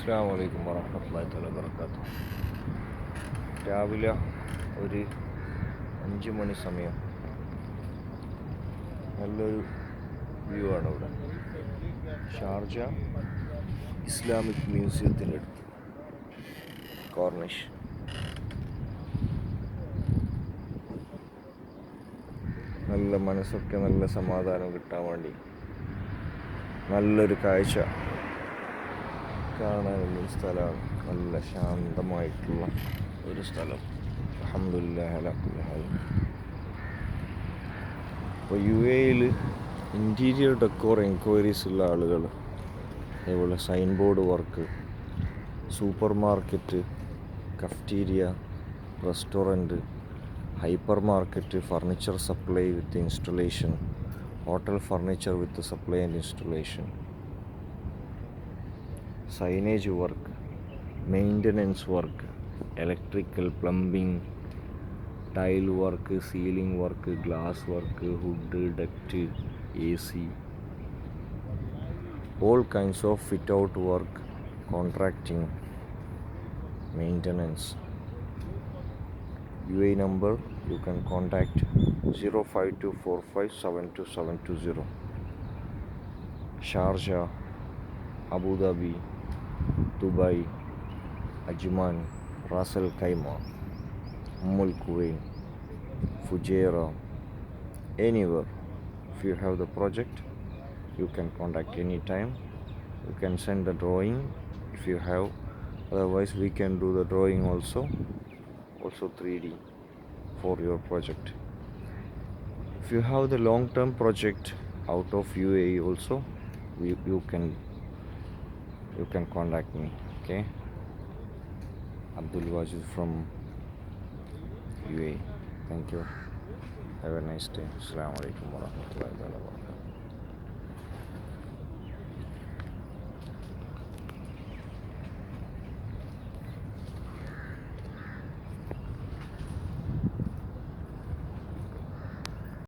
അസ്സലാമു അലൈക്കും വറഹ്മത്തുള്ളാഹി തആല വബറകാതുഹു. രാവിലെ ഒരു 5 മണി സമയം. നല്ലൊരു വ്യൂ ആണ് ഇവിടെ. ഷാർജ ഇസ്ലാമിക് മ്യൂസിയത്തിൻ്റെ അടുത്ത് കോർണിഷ്. നല്ല മനസ്സൊക്കെ നല്ല സമാധാനം കിട്ടാൻ വേണ്ടി നല്ലൊരു കാഴ്ച കാണാനുള്ളൊരു സ്ഥലമാണ്. നല്ല ശാന്തമായിട്ടുള്ള ഒരു സ്ഥലം. അൽഹംദുലില്ലാഹി അലാ കുല്ലി ഹാൽ. ഇപ്പോൾ UAE ഇൻറ്റീരിയർ ഡെക്കോർ എൻക്വയറീസ് ഉള്ള ആളുകൾ, അതേപോലെ sign board work, supermarket, cafeteria, restaurant, hypermarket, furniture supply with installation, hotel furniture with supply and installation, signage work, maintenance work, electrical, plumbing, tile work, ceiling work, glass work, hood, duct, AC, all kinds of fit out work, contracting, maintenance. UAE number you can contact 05245727720. Sharjah, Abu Dhabi, Dubai, Ajman, Ras Al Khaimah, Al Kuwain, Fujairah, anywhere. If you have the project, you can contact anytime. You can send the drawing if you have. Otherwise, we can do the drawing also 3D for your project. If you have the long-term project out of UAE also, you can contact me. Okay, Abdul Wajid from UAE. Thank you. Have a nice day. Assalamu alaikum warahmatullahi wabarakatuh.